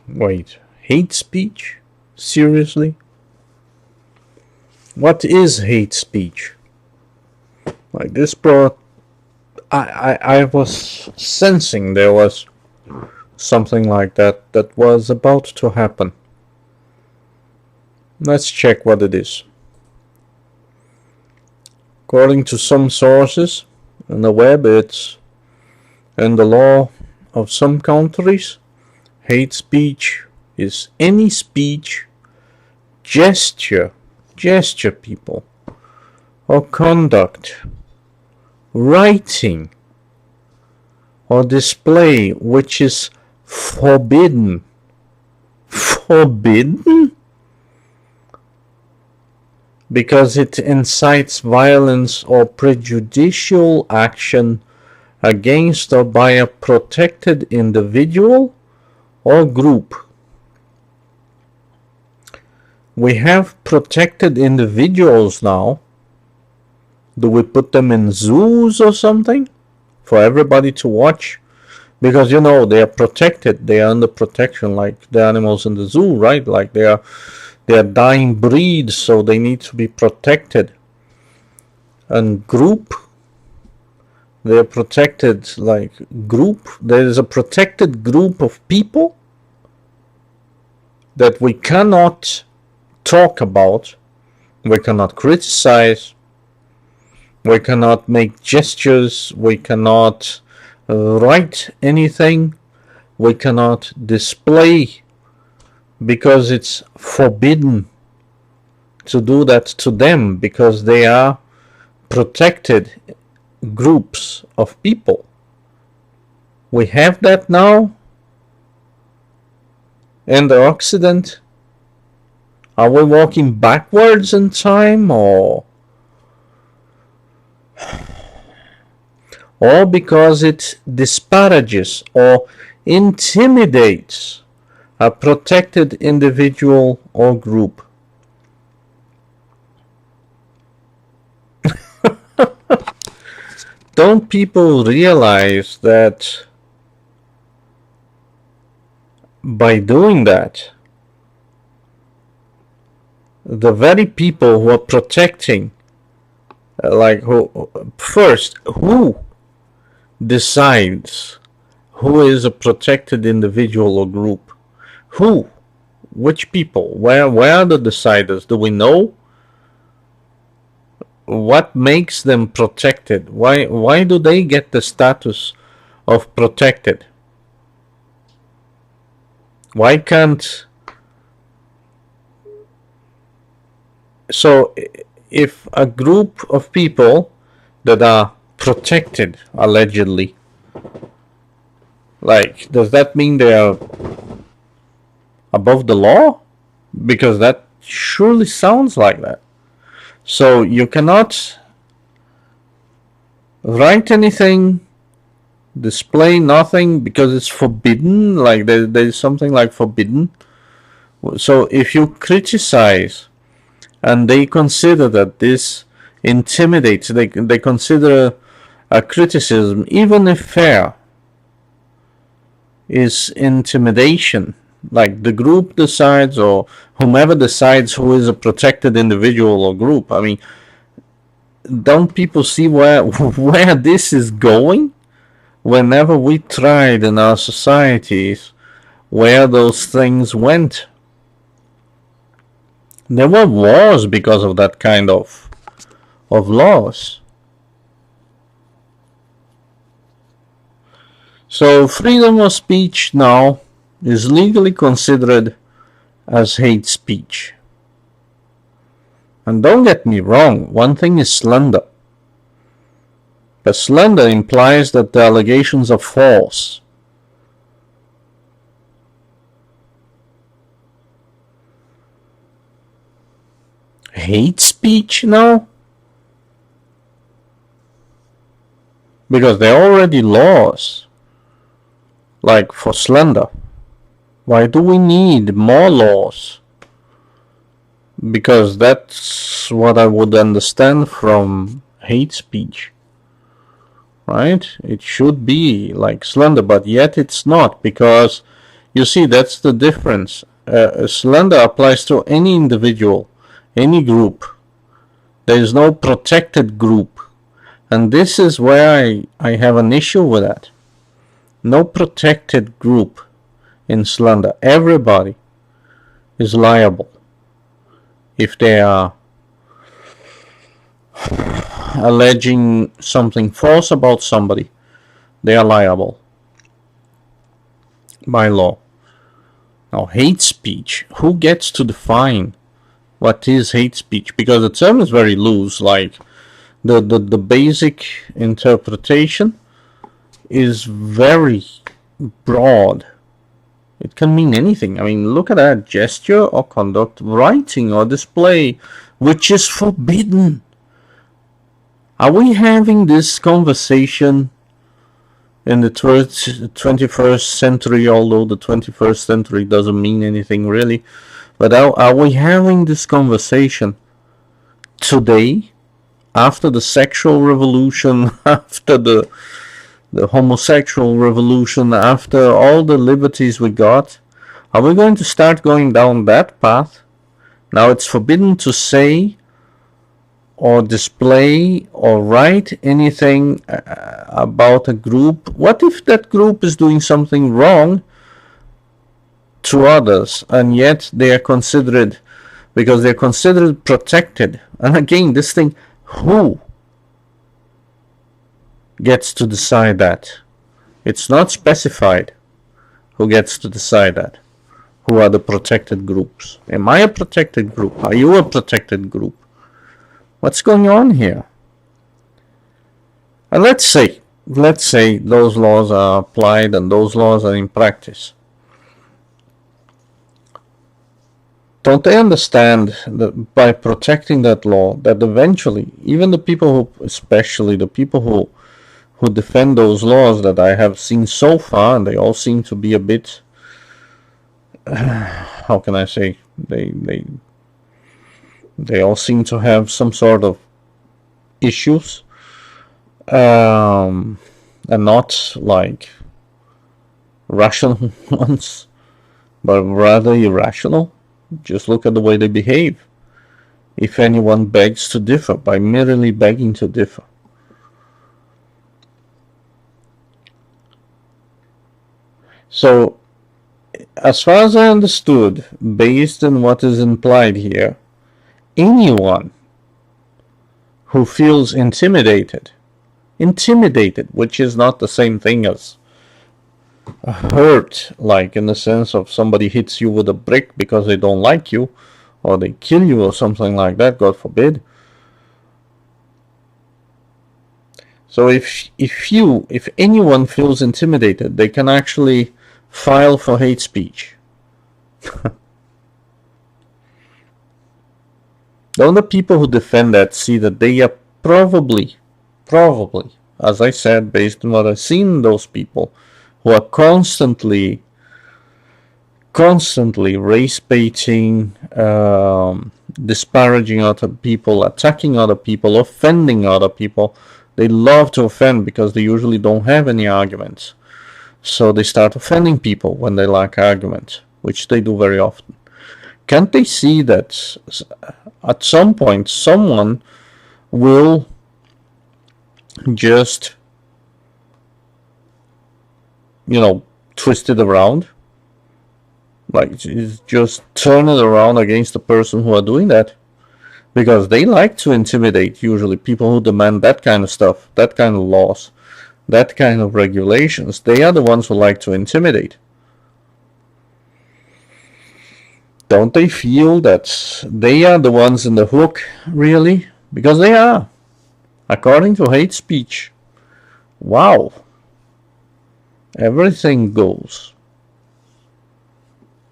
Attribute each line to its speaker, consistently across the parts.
Speaker 1: Wait, hate speech? Seriously? What is hate speech? Like this brought. I was sensing there was something like that was about to happen. Let's check what it is. According to some sources on the web, it's in the law of some countries. Hate speech is any speech, gesture people, or conduct, writing, or display which is forbidden. Forbidden? Because it incites violence or prejudicial action against or by a protected individual or group. We have protected individuals now. Do we put them in zoos or something for everybody to watch? Because they are protected, they are under protection, like the animals in the zoo, right? Like they are dying breeds, so they need to be protected. And group, they're protected, like group. There is a protected group of people that we cannot talk about, we cannot criticize, we cannot make gestures, we cannot write anything, we cannot display, because it's forbidden to do that to them, because they are protected groups of people. We have that now in the Occident. Are we walking backwards in time, or because it disparages or intimidates a protected individual or group? Don't people realize that by doing that, the very people who are protecting, who decides who is a protected individual or group? Who? Which people? Where are the deciders? Do we know? What makes them protected? Why do they get the status of protected? Why can't... So if a group of people that are protected, allegedly, like, does that mean they are above the law? Because that surely sounds like that. So you cannot write anything, display nothing, because it's forbidden. Like there's something like forbidden. So if you criticize and they consider that this intimidates, they consider a criticism, even if fair, is intimidation. Like the group decides, or whomever decides who is a protected individual or group. I mean, don't people see where this is going? Whenever we tried in our societies, where those things went. There were wars because of that kind of laws. So freedom of speech now is legally considered as hate speech. And don't get me wrong, one thing is slander. But slander implies that the allegations are false. Hate speech now? Because there are already laws, like for slander. Why do we need more laws? Because that's what I would understand from hate speech. Right? It should be like slander, but yet it's not, because You see, that's the difference. Slander applies to any individual, any group. There is no protected group. And this is where I have an issue with that. No protected group in slander. Everybody is liable if they are alleging something false about somebody. They are liable by law. Now, hate speech, who gets to define what is hate speech? Because the term is very loose. Like the basic interpretation is very broad. It can mean anything. I mean, look at that. Gesture or conduct, writing or display, which is forbidden. Are we having this conversation in the 21st century, although the 21st century doesn't mean anything really? But are we having this conversation today, after the sexual revolution, after the homosexual revolution, after all the liberties we got? Are we going to start going down that path? Now it's forbidden to say or display or write anything about a group. What if that group is doing something wrong to others, and yet they are considered, because they're considered protected? And again, this thing, who gets to decide that? It's not specified who gets to decide that. Who are the protected groups? Am I a protected group? Are you a protected group? What's going on here? And let's say those laws are applied and those laws are in practice. Don't they understand that by protecting that law, that eventually, even the people who, especially the people who defend those laws that I have seen so far, and they all seem to be a bit, how can I say, they all seem to have some sort of issues, and not like rational ones, but rather irrational. Just look at the way they behave. If anyone begs to differ, by merely begging to differ. So, as far as I understood, based on what is implied here, anyone who feels intimidated, which is not the same thing as hurt, like in the sense of somebody hits you with a brick because they don't like you, or they kill you or something like that, God forbid. So if anyone feels intimidated, they can actually file for hate speech. Don't the people who defend that see that they are probably, as I said, based on what I've seen in those people, who are constantly race baiting, disparaging other people, attacking other people, offending other people. They love to offend because they usually don't have any arguments. So they start offending people when they lack arguments, which they do very often. Can't they see that at some point someone will just, twist it around? Like, just turn it around against the person who are doing that? Because they like to intimidate, usually, people who demand that kind of stuff, that kind of laws, that kind of regulations. They are the ones who like to intimidate. Don't they feel that they are the ones in the hook, really? Because they are, according to hate speech. Wow. Everything goes.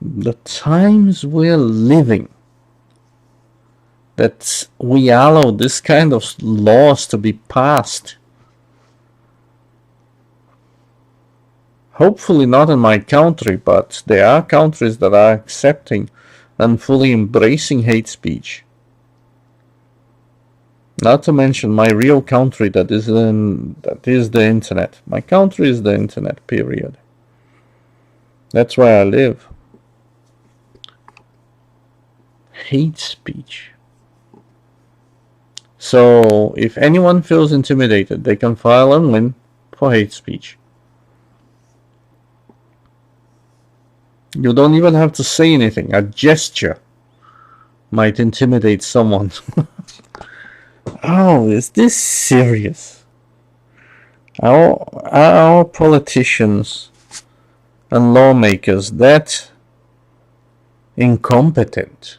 Speaker 1: The times we're living, that we allow this kind of laws to be passed. Hopefully not in my country, but there are countries that are accepting and fully embracing hate speech. Not to mention my real country, that is the internet. My country is the internet, period. That's where I live. Hate speech. So if anyone feels intimidated, they can file and win for hate speech. You don't even have to say anything. A gesture might intimidate someone. Oh, is this serious? Our politicians and lawmakers that incompetent?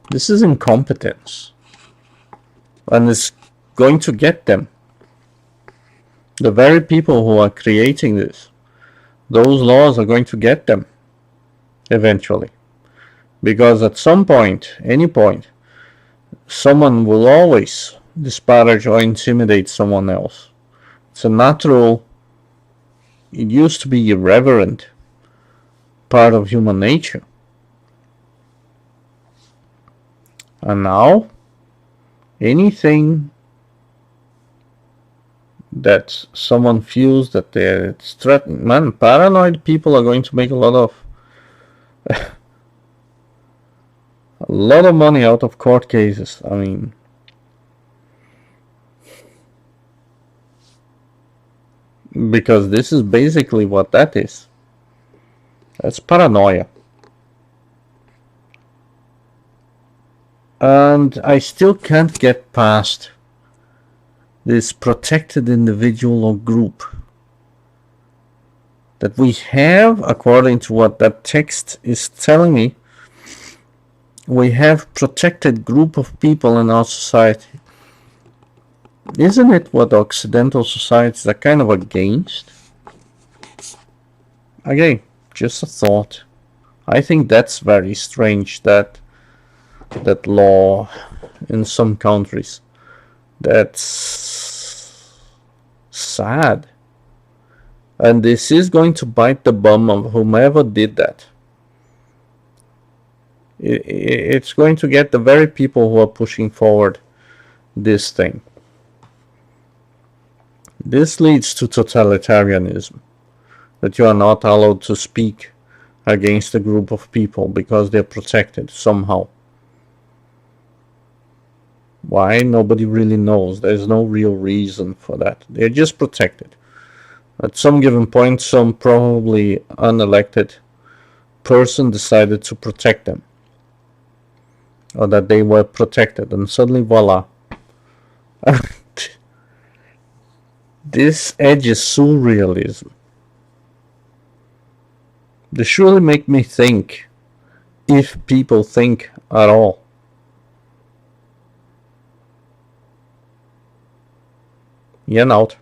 Speaker 1: This is incompetence. And it's going to get them. The very people who are creating this, those laws are going to get them eventually. Because at some point, any point, someone will always disparage or intimidate someone else. It's a natural, it used to be irreverent part of human nature. And now, anything that someone feels that it's threatened, man, paranoid people are going to make a lot of money out of court cases. I mean, because this is basically what that is. That's paranoia. And I still can't get past this protected individual or group that we have, according to what that text is telling me. We have protected group of people in our society. Isn't it what Occidental societies are kind of against? Again, just a thought. I think that's very strange that law in some countries. That's sad. And this is going to bite the bum of whomever did that. It's going to get the very people who are pushing forward this thing. This leads to totalitarianism, that you are not allowed to speak against a group of people because they're protected somehow. Why? Nobody really knows. There's no real reason for that. They're just protected. At some given point, some probably unelected person decided to protect them, or that they were protected, and suddenly, voila. This edges surrealism. They surely make me think, if people think at all. Jan out.